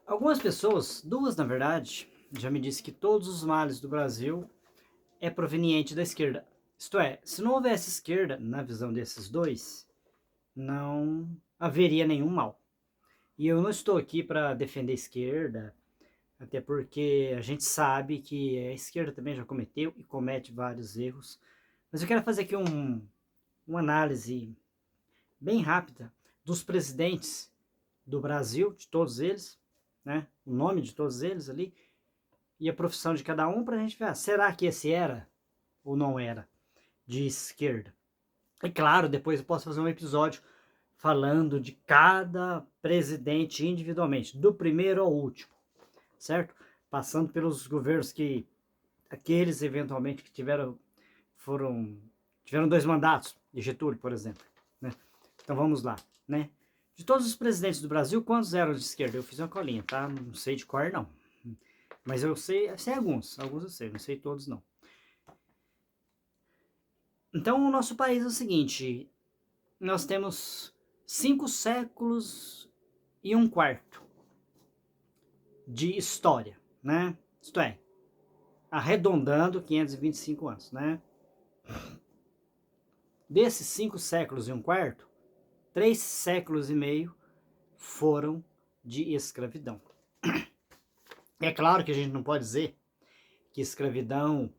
Algumas pessoas, duas na verdade, já me disse que todos os males do Brasil é proveniente da esquerda. Isto é, se não houvesse esquerda, na visão desses dois, não haveria nenhum mal. E eu não estou aqui para defender a esquerda, até porque a gente sabe que a esquerda também já cometeu e comete vários erros. Mas eu quero fazer aqui uma análise bem rápida dos presidentes do Brasil, de todos eles, né? O nome de todos eles ali, e a profissão de cada um, para a gente ver, será que esse era ou não era de esquerda? E claro, depois eu posso fazer um episódio falando de cada presidente individualmente, do primeiro ao último, certo? Passando pelos governos que, aqueles eventualmente que tiveram 2 mandatos, de Getúlio, por exemplo, né? Então vamos lá, né? De todos os presidentes do Brasil, quantos eram de esquerda? Eu fiz uma colinha, tá? Não sei de cor, não. Mas eu sei alguns eu sei, não sei todos, não. Então, o nosso país é o seguinte, nós temos 5 séculos e um quarto de história, né? Isto é, arredondando 525 anos, né? Desses 5 séculos e um quarto, 3 séculos e meio foram de escravidão. É claro que a gente não pode dizer que escravidão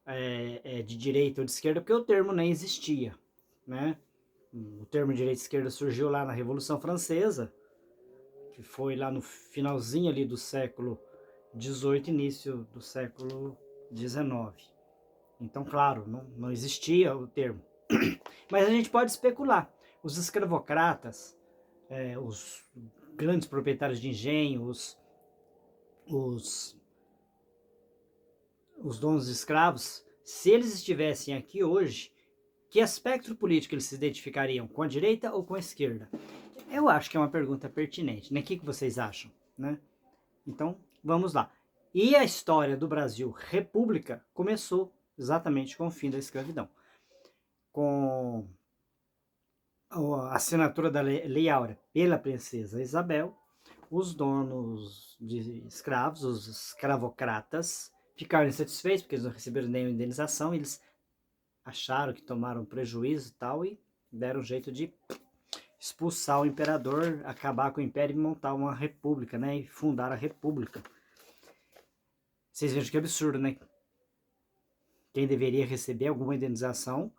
é de direita ou de esquerda, porque o termo nem existia, né? O termo direita e esquerda surgiu lá na Revolução Francesa, que foi lá no finalzinho ali do século XVIII, início do século XIX. Então, claro, não existia o termo. Mas a gente pode especular. Os escravocratas, os grandes proprietários de engenho, os donos de escravos, se eles estivessem aqui hoje, que aspecto político eles se identificariam? Com a direita ou com a esquerda? Eu acho que é uma pergunta pertinente, né? O que vocês acham, né? Então, vamos lá. E a história do Brasil república começou exatamente com o fim da escravidão. Com a assinatura da Lei Áurea pela princesa Isabel, os donos de escravos, os escravocratas, ficaram insatisfeitos porque eles não receberam nenhuma indenização, eles acharam que tomaram prejuízo e tal, e deram um jeito de expulsar o imperador, acabar com o império e montar uma república, né? E fundar a república. Vocês vejam que absurdo, né? Quem deveria receber alguma indenização,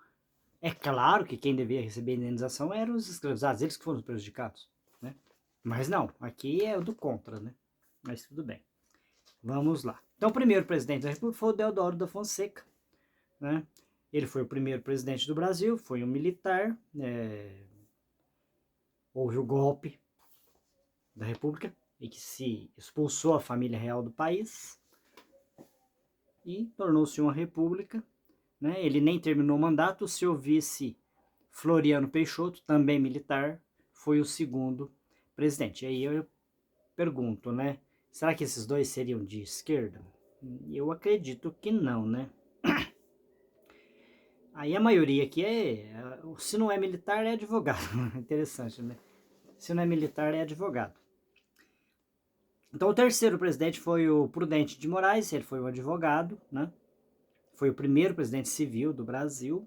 é claro que quem deveria receber indenização eram os escravizados, eles que foram prejudicados, né? Mas não, aqui é o do contra, né? Mas tudo bem. Vamos lá. Então, o primeiro presidente da República foi o Deodoro da Fonseca, né? Ele foi o primeiro presidente do Brasil, foi um militar, houve o golpe da República, em que se expulsou a família real do país e tornou-se uma república, né? Ele nem terminou o mandato, o seu vice Floriano Peixoto, também militar, foi o segundo presidente. E aí eu pergunto, né? Será que esses dois seriam de esquerda? Eu acredito que não, né? Aí a maioria aqui se não é militar, é advogado. Interessante, né? Se não é militar, é advogado. Então o terceiro presidente foi o Prudente de Moraes, ele foi um advogado, né? Foi o primeiro presidente civil do Brasil.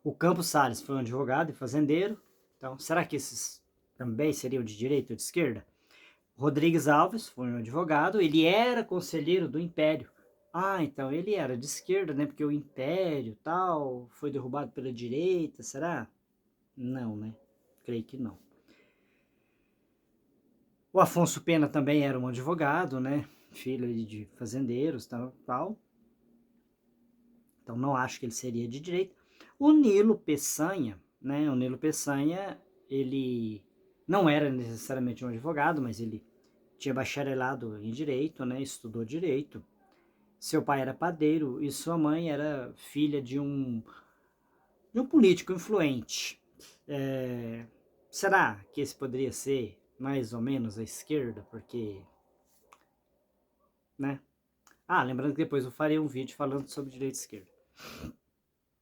O Campos Salles foi um advogado e fazendeiro. Então, será que esses também seriam de direita ou de esquerda? Rodrigues Alves foi um advogado, ele era conselheiro do Império. Ah, então ele era de esquerda, né? Porque o Império tal foi derrubado pela direita, será? Não, né? Creio que não. O Afonso Pena também era um advogado, né? Filho de fazendeiros, tal. Então não acho que ele seria de direita. O Nilo Peçanha, né? O Nilo Peçanha, ele não era necessariamente um advogado, mas ele tinha bacharelado em direito, né? Estudou direito. Seu pai era padeiro e sua mãe era filha de um político influente. Será que esse poderia ser mais ou menos a esquerda? Porque, né? Lembrando que depois eu farei um vídeo falando sobre direita e esquerda.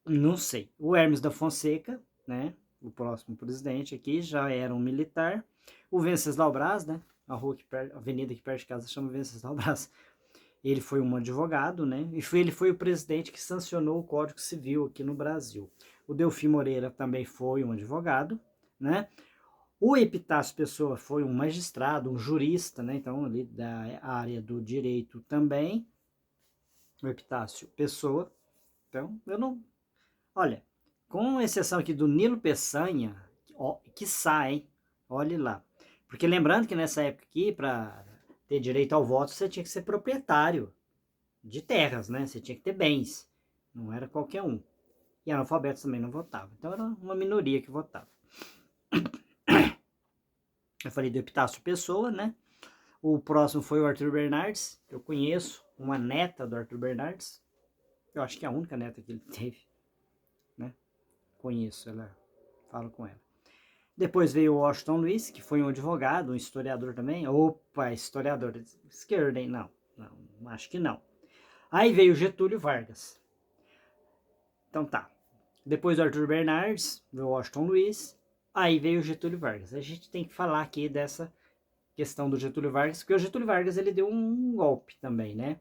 Não sei. O Hermes da Fonseca, né? O próximo presidente aqui, já era um militar. O Venceslau Braz, né? a rua aqui perto, a avenida aqui perto de casa chama Venceslau Braz. Ele foi um advogado, né? Ele foi o presidente que sancionou o Código Civil aqui no Brasil. O Delfim Moreira também foi um advogado, né? O Epitácio Pessoa foi um magistrado, um jurista, né? Então, ali da área do direito também. O Epitácio Pessoa. Então, eu não... Olha, com exceção aqui do Nilo Peçanha, ó, que sai, olhe lá. Porque lembrando que nessa época aqui, para ter direito ao voto, você tinha que ser proprietário de terras, né? Você tinha que ter bens. Não era qualquer um. E analfabetos também não votavam. Então era uma minoria que votava. Eu falei do Epitácio Pessoa, né? O próximo foi o Arthur Bernardes. Eu conheço uma neta do Arthur Bernardes. Eu acho que é a única neta que ele teve, né? Conheço, ela falo com ela. Depois veio o Washington Luiz, que foi um advogado, um historiador também. Opa, historiador esquerda, hein? Não, acho que não. Aí veio o Getúlio Vargas. Então tá. Depois do Arthur Bernardes, veio o Washington Luiz. Aí veio o Getúlio Vargas. A gente tem que falar aqui dessa questão do Getúlio Vargas, porque o Getúlio Vargas ele deu um golpe também, né?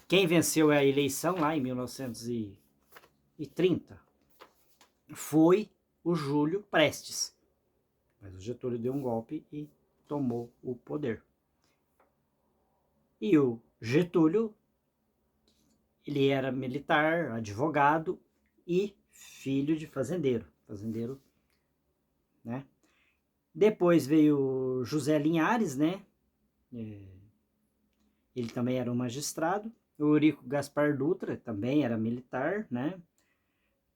Quem venceu a eleição lá em 1930 foi o Júlio Prestes. Mas o Getúlio deu um golpe e tomou o poder. E o Getúlio, ele era militar, advogado e filho de fazendeiro. Fazendeiro, né? Depois veio José Linhares, né? Ele também era um magistrado. O Eurico Gaspar Dutra também era militar, né?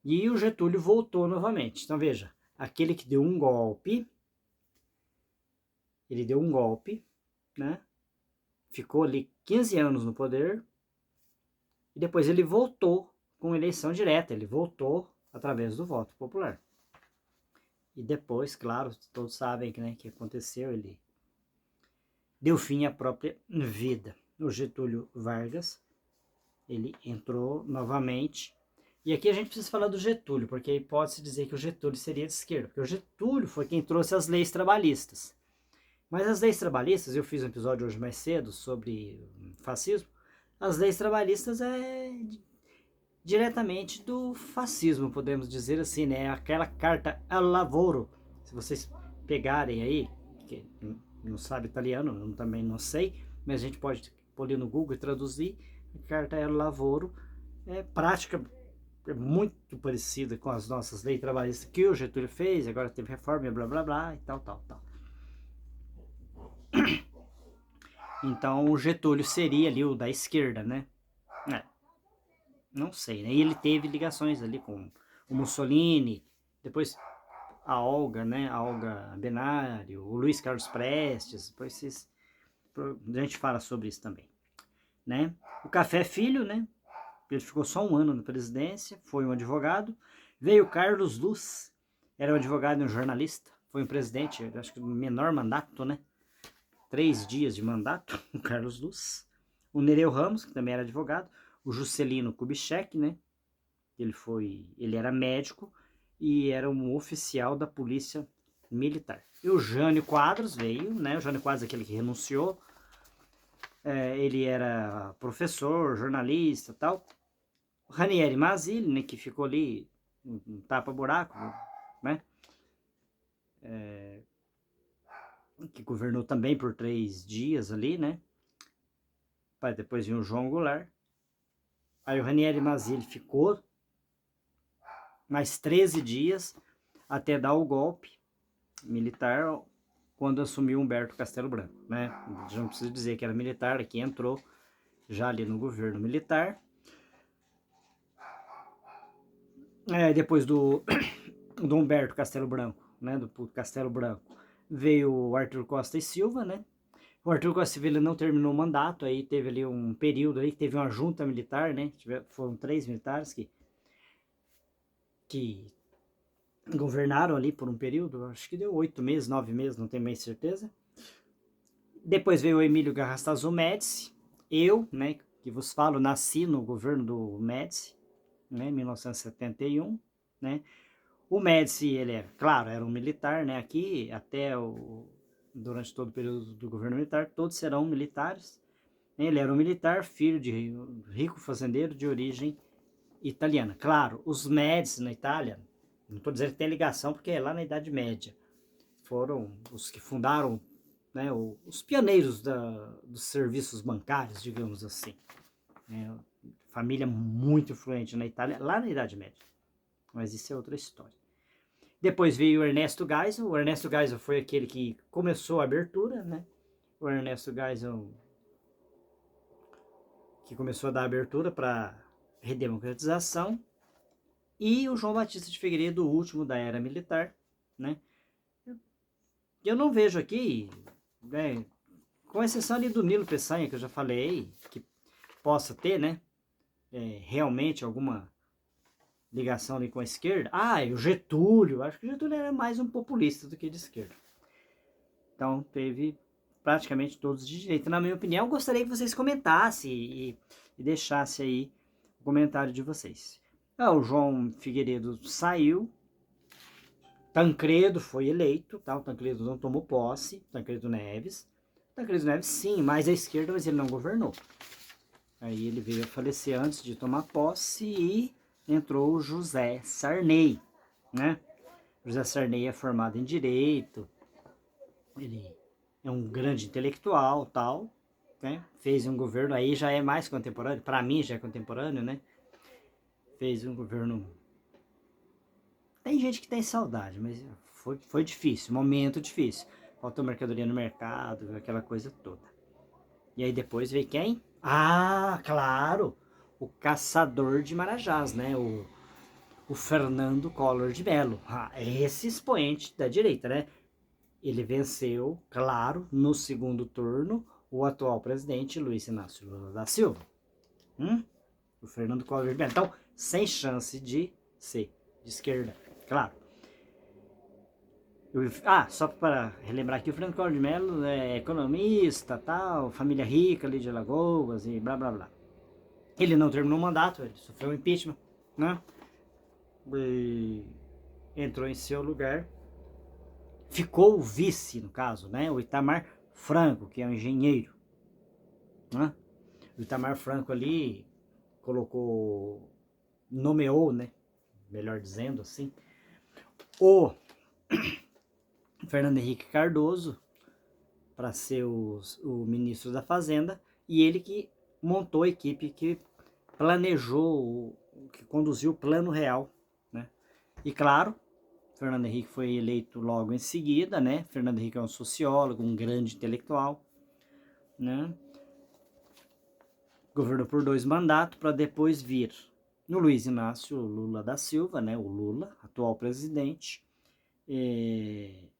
E o Getúlio voltou novamente. Então veja, aquele que deu um golpe, ele deu um golpe, né? Ficou ali 15 anos no poder e depois ele voltou com eleição direta, ele voltou através do voto popular. E depois, claro, todos sabem, né, que aconteceu, ele deu fim à própria vida. O Getúlio Vargas, ele entrou novamente. E aqui a gente precisa falar do Getúlio, porque pode-se dizer que o Getúlio seria de esquerda, porque o Getúlio foi quem trouxe as leis trabalhistas. Mas as leis trabalhistas, eu fiz um episódio hoje mais cedo sobre fascismo, as leis trabalhistas é diretamente do fascismo, podemos dizer assim, né? Aquela carta al lavoro, se vocês pegarem aí, que não sabe italiano, eu também não sei, mas a gente pode pôr ali no Google e traduzir, a carta al lavoro é prática, é muito parecida com as nossas leis trabalhistas que o Getúlio fez, agora teve reforma, blá blá blá, e tal. Então o Getúlio seria ali o da esquerda, né? É, não sei, né? E ele teve ligações ali com o Mussolini, depois a Olga, né? A Olga Benário, o Luiz Carlos Prestes, depois a gente fala sobre isso também, né? O Café Filho, né? Ele ficou só um ano na presidência, foi um advogado. Veio o Carlos Luz, era um advogado e um jornalista, foi um presidente, acho que o menor mandato, né? 3 dias de mandato, o Carlos Luz. O Nereu Ramos, que também era advogado. O Juscelino Kubitschek, né? Ele era médico e era um oficial da polícia militar. E o Jânio Quadros veio, né? O Jânio Quadros é aquele que renunciou. Ele era professor, jornalista e tal. O Ranieri Mazzilli, né? Que ficou ali, um tapa-buraco, né? Que governou também por 3 dias ali, né? Depois vinha o João Goulart. Aí o Ranieri Mazzilli ficou mais 13 dias até dar o golpe militar quando assumiu Humberto Castelo Branco, né? Já não preciso dizer que era militar, que entrou já ali no governo militar. Depois do Humberto Castelo Branco, né? Do Castelo Branco, veio o Arthur Costa e Silva, né? O Arthur Costa e Silva ele não terminou o mandato, aí teve ali um período aí que teve uma junta militar, né? Foram 3 militares que governaram ali por um período, acho que deu 8 meses, 9 meses, não tenho mais certeza. Depois veio o Emílio Garrastazu Médici, eu, né, que vos falo, nasci no governo do Médici, né, 1971, né. O Médici, ele claro, era um militar, né, aqui até durante todo o período do governo militar, todos serão militares. Ele era um militar, filho de rico fazendeiro de origem italiana. Claro, os Médici na Itália, não estou dizendo que tem ligação, porque é lá na Idade Média, foram os que fundaram, né, os pioneiros dos serviços bancários, digamos assim. Família muito influente na Itália, lá na Idade Média. Mas isso é outra história. Depois veio o Ernesto Geisel. O Ernesto Geisel foi aquele que começou a abertura, né? O Ernesto Geisel que começou a dar abertura para redemocratização. E o João Batista de Figueiredo, o último da era militar, né? Eu não vejo aqui, né, com exceção ali do Nilo Peçanha, que eu já falei, que possa ter, né, realmente alguma ligação ali com a esquerda. E o Getúlio, acho que o Getúlio era mais um populista do que de esquerda. Então teve praticamente todos de direita. Na minha opinião, eu gostaria que vocês comentassem e deixassem aí o comentário de vocês. O João Figueiredo saiu, Tancredo foi eleito, tá? O Tancredo não tomou posse, Tancredo Neves, sim, mais à esquerda, mas ele não governou. Aí ele veio a falecer antes de tomar posse e entrou o José Sarney, né? José Sarney é formado em Direito, ele é um grande intelectual, tal, né? Fez um governo, aí já é mais contemporâneo, para mim já é contemporâneo, né? Fez um governo... Tem gente que tem saudade, mas foi difícil, momento difícil. Faltou mercadoria no mercado, aquela coisa toda. E aí depois veio quem? Claro! O caçador de Marajás, né? O Fernando Collor de Mello. Esse expoente da direita, né? Ele venceu, claro, no segundo turno, o atual presidente Luiz Inácio Lula da Silva. O Fernando Collor de Mello. Então, sem chance de ser de esquerda, claro. Só para relembrar aqui, o Fernando Collor de Mello é economista, tal, família rica ali de Alagoas e blá blá blá. Ele não terminou o mandato, ele sofreu um impeachment, né? E entrou em seu lugar. Ficou o vice, no caso, né? O Itamar Franco, que é um engenheiro, né? O Itamar Franco ali nomeou, né? Melhor dizendo assim, o Fernando Henrique Cardoso para ser o ministro da Fazenda, e ele que montou a equipe que planejou, que conduziu o Plano Real, né? E claro, Fernando Henrique foi eleito logo em seguida, né? Fernando Henrique é um sociólogo, um grande intelectual, né? Governou por 2 mandatos para depois vir no Luiz Inácio Lula da Silva, né? O Lula, atual presidente, que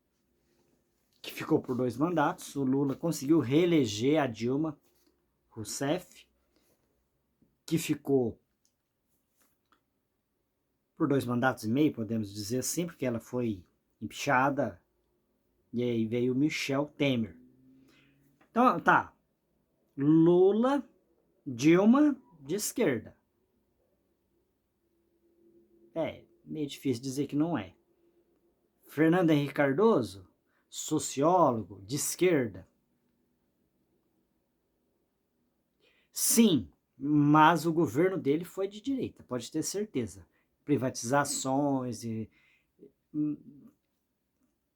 ficou por 2 mandatos. O Lula conseguiu reeleger a Dilma Rousseff, que ficou por 2 mandatos e meio, podemos dizer assim, porque ela foi empichada, e aí veio Michel Temer. Então, tá, Lula, Dilma, de esquerda. Meio difícil dizer que não é. Fernando Henrique Cardoso, sociólogo, de esquerda. Sim, mas o governo dele foi de direita, pode ter certeza. Privatizações e...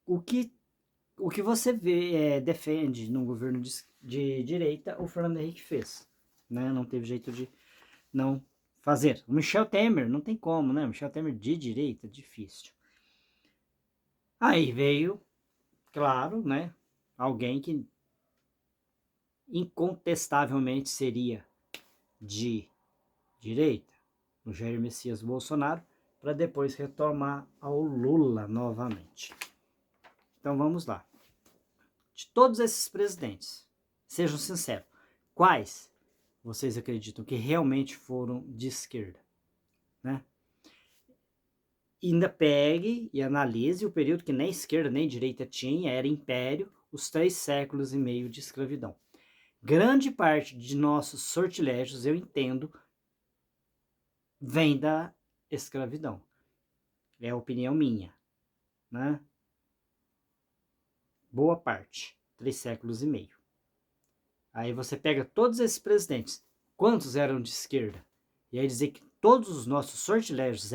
O que você vê, defende num governo de direita, o Fernando Henrique fez. Né? Não teve jeito de não fazer. O Michel Temer, não tem como, né? O Michel Temer de direita, difícil. Aí veio, claro, né? Alguém que incontestavelmente seria de direita, o Jair Messias Bolsonaro, para depois retomar ao Lula novamente. Então vamos lá. De todos esses presidentes, sejam sinceros, quais vocês acreditam que realmente foram de esquerda? Né? Ainda pegue e analise o período que nem esquerda nem direita tinha, era império, os 3 séculos e meio de escravidão. Grande parte de nossos sortilégios, eu entendo, vem da escravidão. É a opinião minha, né? Boa parte, 3 séculos e meio. Aí você pega todos esses presidentes, quantos eram de esquerda? E aí dizer que todos os nossos sortilégios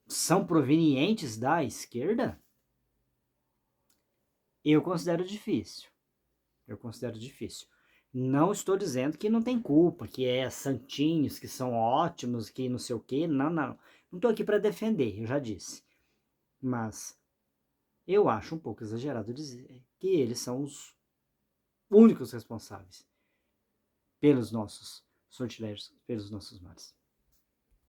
são provenientes da esquerda? Eu considero difícil. Eu considero difícil. Não estou dizendo que não tem culpa, que é santinhos, que são ótimos, que não sei o quê. Não, não. Não estou aqui para defender, eu já disse. Mas eu acho um pouco exagerado dizer que eles são os únicos responsáveis pelos nossos sortilégios, pelos nossos males.